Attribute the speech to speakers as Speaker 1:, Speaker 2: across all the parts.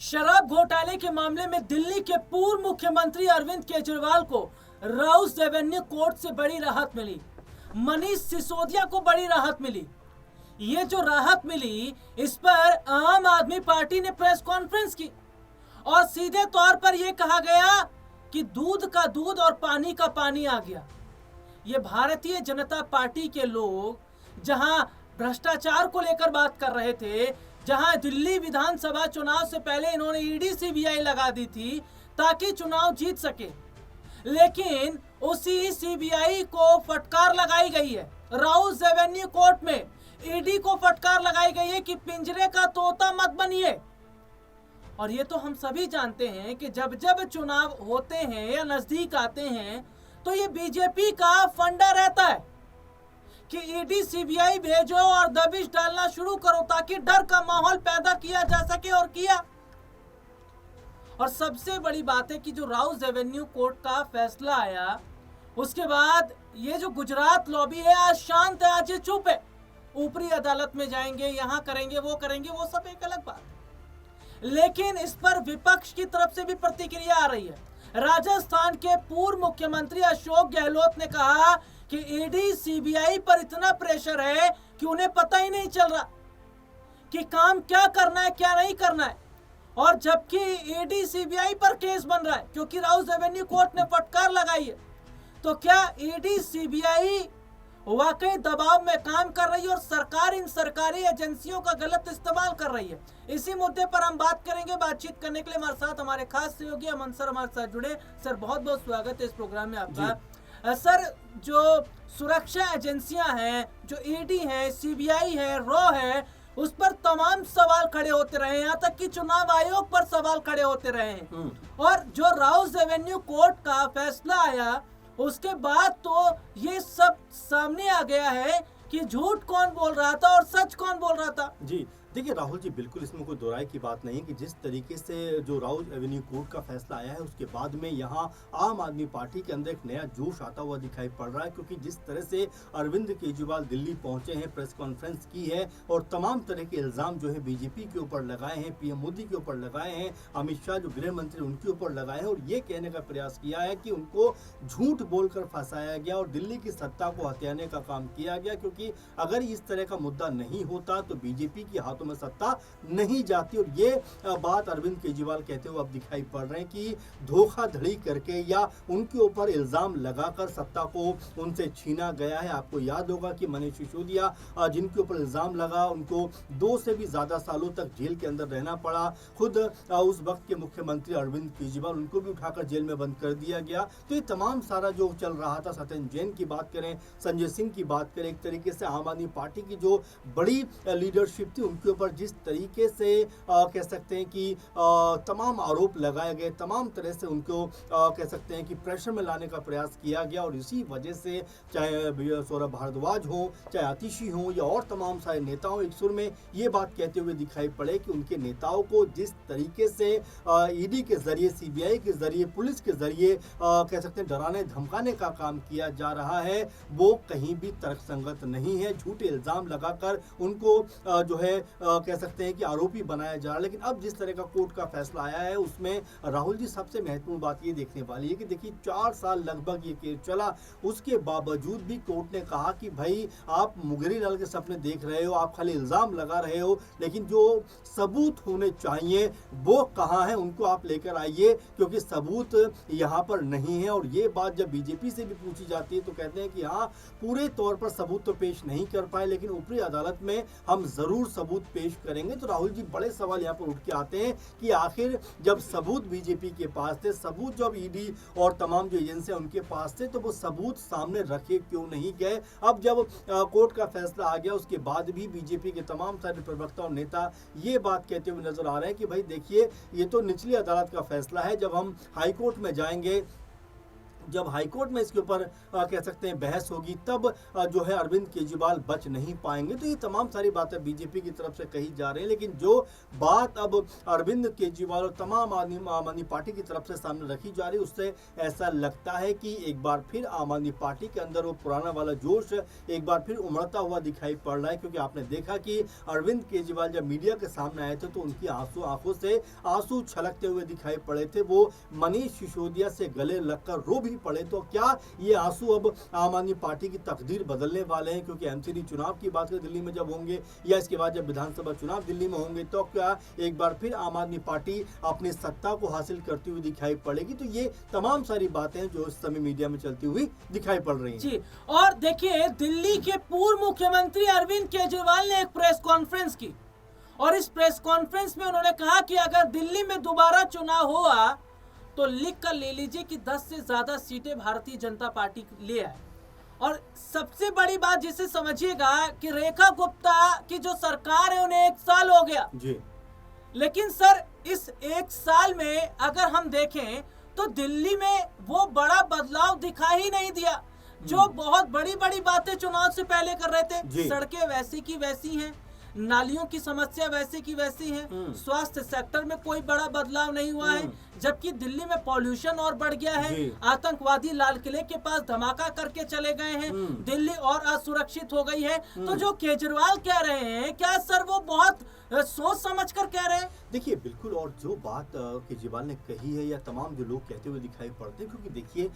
Speaker 1: शराब घोटाले के मामले में दिल्ली के पूर्व मुख्यमंत्री अरविंद केजरीवाल को राउस रेवेन्यू कोर्ट से बड़ी राहत मिली। मनीष सिसोदिया को बड़ी राहत मिली। ये जो राहत मिली, इस पर आम आदमी पार्टी ने प्रेस कॉन्फ्रेंस की और सीधे तौर पर यह कहा गया कि दूध का दूध और पानी का पानी आ गया। ये भारतीय जनता पार्टी के लोग जहां भ्रष्टाचार को लेकर बात कर रहे थे, जहां दिल्ली विधानसभा चुनाव से पहले इन्होंने ईडी सीबीआई लगा दी थी ताकि चुनाव जीत सके, लेकिन उसी सीबीआई को फटकार लगाई गई है। राउस रेवेन्यू कोर्ट में ईडी को फटकार लगाई गई है कि पिंजरे का तोता मत बनिए। और ये तो हम सभी जानते हैं कि जब जब चुनाव होते हैं या नजदीक आते हैं तो ये बीजेपी का फंडा रहता है कि ईडी सीबीआई भेजो और दबिश डालना शुरू करो ताकि डर का माहौल पैदा किया जा सके, और किया। और सबसे बड़ी बात है कि जो राउस रेवेन्यू कोर्ट का फैसला आया, उसके बाद ये जो गुजरात लॉबी है आज शांत है, आज ये चुप है। ऊपरी अदालत में जाएंगे, यहां करेंगे, वो सब एक अलग बात है। लेकिन इस पर विपक्ष की तरफ से भी प्रतिक्रिया आ रही है। राजस्थान के पूर्व मुख्यमंत्री अशोक गहलोत ने कहा कि ईडी सीबीआई पर इतना प्रेशर है कि उन्हें पता ही नहीं चल रहा कि काम क्या करना है, क्या नहीं करना है। और जबकि ईडी सीबीआई पर केस बन रहा है क्योंकि राउस रेवेन्यू कोर्ट ने फटकार लगाई है, तो क्या ईडी सीबीआई वाकई दबाव में काम कर रही है और सरकार इन सरकारी एजेंसियों का गलत इस्तेमाल कर रही है? इसी मुद्दे पर हम बात करेंगे। बातचीत करने के लिए हमारे साथ हमारे खास सहयोगी अमन सर हमारे साथ जुड़े। सर, बहुत बहुत स्वागत है इस प्रोग्राम में आपका। सर, जो सुरक्षा एजेंसियां हैं, जो ईडी है, सीबीआई है, रॉ है, उस पर तमाम सवाल खड़े होते रहे, यहाँ तक कि चुनाव आयोग पर सवाल खड़े होते रहे हैं। और जो राउस रेवेन्यू कोर्ट का फैसला आया, उसके बाद तो ये सब सामने आ गया है कि झूठ कौन बोल रहा था और सच कौन बोल रहा था।
Speaker 2: जी देखिए राहुल जी, बिल्कुल इसमें कोई दोहराई की बात नहीं कि जिस तरीके से जो राउस रेवेन्यू कोर्ट का फैसला आया है, उसके बाद में यहाँ आम आदमी पार्टी के अंदर एक नया जोश आता हुआ दिखाई पड़ रहा है। क्योंकि जिस तरह से अरविंद केजरीवाल दिल्ली पहुंचे हैं, प्रेस कॉन्फ्रेंस की है और तमाम तरह के इल्ज़ाम जो है बीजेपी के ऊपर लगाए हैं, पीएम मोदी के ऊपर लगाए हैं, अमित शाह जो गृह मंत्री उनके ऊपर लगाए हैं, और ये कहने का प्रयास किया है कि उनको झूठ बोलकर फंसाया गया और दिल्ली की सत्ता को हथियाने का काम किया गया। क्योंकि अगर इस तरह का मुद्दा नहीं होता तो बीजेपी के हाथों में सत्ता नहीं जाती। और ये बात अरविंद केजरीवाल कहते हुए अब दिखाई पड़ रहे हैं कि धोखाधड़ी करके या उनके ऊपर इल्जाम लगाकर सत्ता को उनसे छीना गया है। आपको याद होगा कि मनीष सिसोदिया जिनके ऊपर इल्जाम लगा, उनको 2 से भी ज्यादा सालों तक जेल के अंदर रहना पड़ा। खुद उस वक्त के मुख्यमंत्री अरविंद केजरीवाल, उनको भी उठाकर जेल में बंद कर दिया गया। तो ये तमाम सारा जो चल रहा था, सत्येंद्र जैन की बात करें, संजय सिंह की बात करें, एक तरीके से आम आदमी पार्टी की जो बड़ी लीडरशिप थी उनके ऊपर जिस तरीके से कह सकते हैं कि तमाम आरोप लगाए गए, तमाम तरह से उनको कह सकते हैं कि प्रेशर में लाने का प्रयास किया गया। और इसी वजह से चाहे सौरभ भारद्वाज हो, चाहे आतिशी हो या और तमाम सारे नेताओं एक सुर में ये बात कहते हुए दिखाई पड़े कि उनके नेताओं को जिस तरीके से ईडी के जरिए, सीबीआई के जरिए, पुलिस के जरिए कह सकते हैं डराने धमकाने का काम किया जा रहा है, वो कहीं भी तर्कसंगत नहीं है। झूठे इल्जाम लगाकर उनको जो है कह सकते हैं कि आरोपी बनाया जा रहा है। लेकिन अब जिस तरह का कोर्ट का फैसला आया है, उसमें राहुल जी सबसे महत्वपूर्ण बात ये देखने वाली है कि देखिए 4 साल लगभग ये केस चला, उसके बावजूद भी कोर्ट ने कहा कि भाई आप मुगेरी लाल के सपने देख रहे हो, आप खाली इल्जाम लगा रहे हो, लेकिन जो सबूत होने चाहिए वो कहाँ है, उनको आप लेकर आइए, क्योंकि सबूत यहाँ पर नहीं है। और ये बात जब बीजेपी से भी पूछी जाती है तो कहते हैं कि हाँ, पूरे तौर पर सबूत तो पेश नहीं कर पाए, लेकिन ऊपरी अदालत में हम जरूर सबूत पेश करेंगे। तो राहुल जी, बड़े सवाल यहाँ पर उठ के आते हैं कि आखिर जब सबूत बीजेपी के पास थे, सबूत जब ईडी और तमाम जो एजेंसियां उनके पास थे, तो वो सबूत सामने रखे क्यों नहीं गए? अब जब कोर्ट का फैसला आ गया, उसके बाद भी बीजेपी के तमाम सारे प्रवक्ता और नेता ये बात कहते हुए नजर आ रहे हैं कि भाई देखिए, ये तो निचली अदालत का फैसला है, जब हम हाईकोर्ट में जाएंगे जब हाईकोर्ट में इसके ऊपर कह सकते हैं बहस होगी, तब जो है अरविंद केजरीवाल बच नहीं पाएंगे। तो ये तमाम सारी बातें बीजेपी की तरफ से कही जा रही है, लेकिन जो बात अब अरविंद केजरीवाल और तमाम आम आदमी पार्टी की तरफ से सामने रखी जा रही है, उससे ऐसा लगता है कि एक बार फिर आम आदमी पार्टी के अंदर वो पुराना वाला जोश एक बार फिर उमड़ता हुआ दिखाई पड़ रहा है। क्योंकि आपने देखा कि अरविंद केजरीवाल जब मीडिया के सामने आए थे तो उनकी आंखों से आंसू छलकते हुए दिखाई पड़े थे। वो मनीष सिसोदिया से गले लगकर रो भी पड़े। तो क्या ये आंसू अब आम आदमी पार्टी की तकदीर बदलने वाले हैं? क्योंकि एमसीडी चुनाव की बात दिल्ली में जब होंगे या इसके बाद जब विधानसभा चुनाव दिल्ली में होंगे, तो क्या एक बार फिर आम आदमी पार्टी अपनी सत्ता को हासिल करती हुई दिखाई पड़ेगी? तो ये तमाम सारी बातें जो इस समय मीडिया में चलती हुई दिखाई पड़ रही हैं।
Speaker 1: जी, और देखिए, दिल्ली के पूर्व मुख्यमंत्री अरविंद केजरीवाल ने एक प्रेस कॉन्फ्रेंस की और इस प्रेस कॉन्फ्रेंस में उन्होंने कहा कि अगर दिल्ली में दोबारा चुनाव हुआ तो लिख कर ले लीजिए कि 10 से ज्यादा सीटें भारतीय जनता पार्टी ले आए। और सबसे बड़ी बात जिसे समझिएगा कि रेखा गुप्ता की जो सरकार है उन्हें 1 साल हो गया
Speaker 2: जी।
Speaker 1: लेकिन सर, इस 1 साल में अगर हम देखें तो दिल्ली में वो बड़ा बदलाव दिखाई ही नहीं दिया। जो बहुत बड़ी बड़ी बातें चुनाव से पहले कर रहे थे, सड़कें वैसी की वैसी हैं, नालियों की समस्या वैसे की वैसी है, स्वास्थ्य सेक्टर में कोई बड़ा बदलाव नहीं हुआ है, जबकि दिल्ली में पॉल्यूशन और बढ़ गया है, आतंकवादी लाल किले के पास धमाका करके चले गए हैं, दिल्ली और असुरक्षित हो गई है। तो जो केजरीवाल कह रहे हैं, क्या सर वो बहुत सोच समझ कर कह रहे हैं?
Speaker 2: देखिए, बिल्कुल। और जो बात केजरीवाल ने कही है या तमाम जो लोग कहते हुए दिखाई पड़ते हैं, क्योंकि देखिए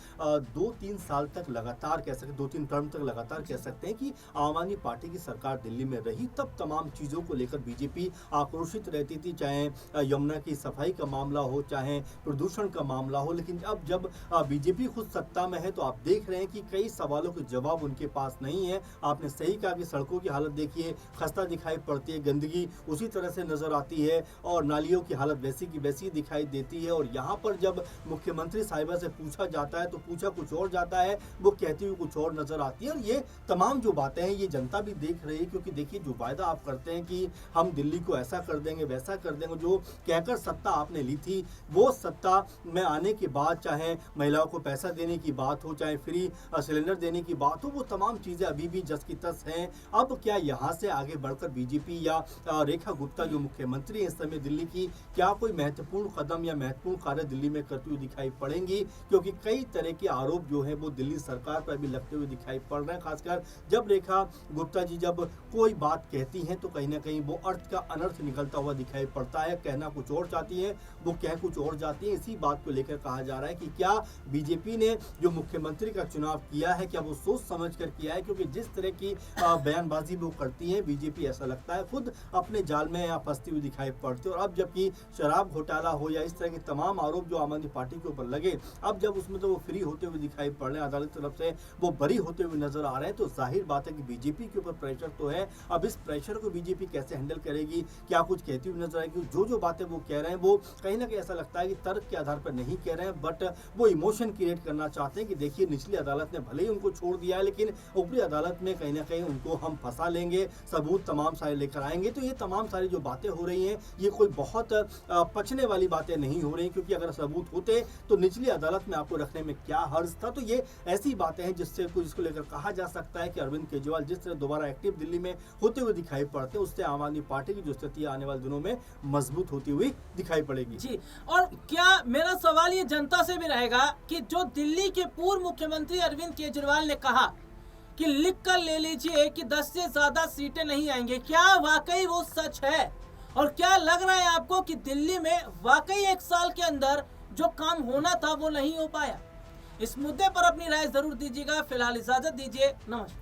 Speaker 2: 2-3 साल तक लगातार कह सकते, 2-3 टर्म तक लगातार कह सकते हैं कि आम आदमी पार्टी की सरकार दिल्ली में रही, तब तमाम चीज़ों को लेकर बीजेपी आक्रोशित रहती थी, चाहे यमुना की सफाई का मामला हो, चाहे प्रदूषण का मामला हो। लेकिन अब जब बीजेपी खुद सत्ता में है तो आप देख रहे हैं कि कई सवालों के जवाब उनके पास नहीं है। आपने सही कहा कि सड़कों की हालत देखिए, खस्ता दिखाई पड़ती है, गंदगी उसी तरह से नजर आती है और नालियों की हालत वैसी की वैसी दिखाई देती है। और यहाँ पर जब मुख्यमंत्री साहिबा से पूछा जाता है तो पूछा कुछ और जाता है, वो कहती हुई कुछ और नजर आती है। और ये तमाम जो बातें हैं ये जनता भी देख रही है, क्योंकि देखिए जो वायदा आप करते हैं कि हम दिल्ली को ऐसा कर देंगे वैसा कर देंगे, जो कहकर सत्ता आपने ली थी, वो सत्ता में आने के बाद चाहे महिलाओं को पैसा देने की बात हो, चाहे फ्री सिलेंडर देने की बात हो, वो तमाम चीजें अभी भी जस की तस हैं। अब क्या यहाँ से आगे बढ़कर बीजेपी या रेखा गुप्ता जो मुख्यमंत्री है इस समय दिल्ली की, क्या कोई महत्वपूर्ण कदम या महत्वपूर्ण कार्य दिल्ली में करती हुई दिखाई पड़ेंगी? क्योंकि कई तरह के आरोप जो है वो दिल्ली सरकार पर भी लगते हुए दिखाई पड़ रहे हैं। खासकर जब रेखा गुप्ता जी जब कोई बात कहती हैं तो कहीं ना कहीं वो अर्थ का अनर्थ निकलता हुआ दिखाई पड़ता है। कहना कुछ और चाहती है, वो कह कुछ और जाती है। इसी बात को लेकर कहा जा रहा है कि क्या बीजेपी ने जो मुख्यमंत्री का चुनाव किया है, क्या वो सोच समझ कर किया है? क्योंकि जिस तरह की बयानबाजी वो करती है बीजेपी, ऐसा लगता है खुद अपने जाल में या फंसती हुई दिखाई पड़ती है। और अब जबकि शराब घोटाला हो या इस तरह के तमाम आरोप जो आम आदमी पार्टी के ऊपर लगे, अब जब उसमें तो वो फ्री होते हुए दिखाई पड़ रहे हैं, अदालत की तरफ से वो बरी होते हुए नजर आ रहे हैं, तो जाहिर बात है कि बीजेपी के ऊपर प्रेशर तो है। अब इस प्रेशर को बीजेपी कैसे हैंडल करेगी, क्या कुछ कहती हुई नजर आएगी? जो बातें वो कह रहे हैं वो कहीं ना कहीं ऐसा लगता है कि तर्क के आधार पर नहीं कह रहे हैं, बट वो इमोशन क्रिएट करना चाहते हैं कि देखिए निचली अदालत ने भले ही उनको छोड़ दिया है, लेकिन ऊपरी अदालत में कहीं ना कहीं उनको हम फंसा लेंगे, सबूत तमाम सारे लेकर आएंगे। तो ये तमाम सारी जो बातें हो रही हैं ये कोई बहुत पचने वाली बातें नहीं हो रही, क्योंकि अगर सबूत होते तो निचली अदालत में आपको रखने में क्या हर्ज था? तो ये ऐसी बातें हैं जिसको लेकर कहा जा सकता है कि अरविंद केजरीवाल जिस तरह दोबारा एक्टिव दिल्ली में होते हुए दिखाई पड़ते हैं, उससे आम आदमी पार्टी की जो स्थिति आने वाले दिनों में मजबूत होती हुई दिखाई पड़ेगी।
Speaker 1: जी, और क्या मेरा सवाल ये जनता से भी रहेगा कि जो दिल्ली के पूर्व मुख्यमंत्री अरविंद केजरीवाल ने कहा कि लिख कर ले लीजिए कि 10 से ज्यादा सीटें नहीं आएंगे, क्या वाकई वो सच है? और क्या लग रहा है आपको कि दिल्ली में वाकई 1 साल के अंदर जो काम होना था वो नहीं हो पाया? इस मुद्दे पर अपनी राय जरूर दीजिएगा। फिलहाल इजाजत दीजिए, नमस्कार।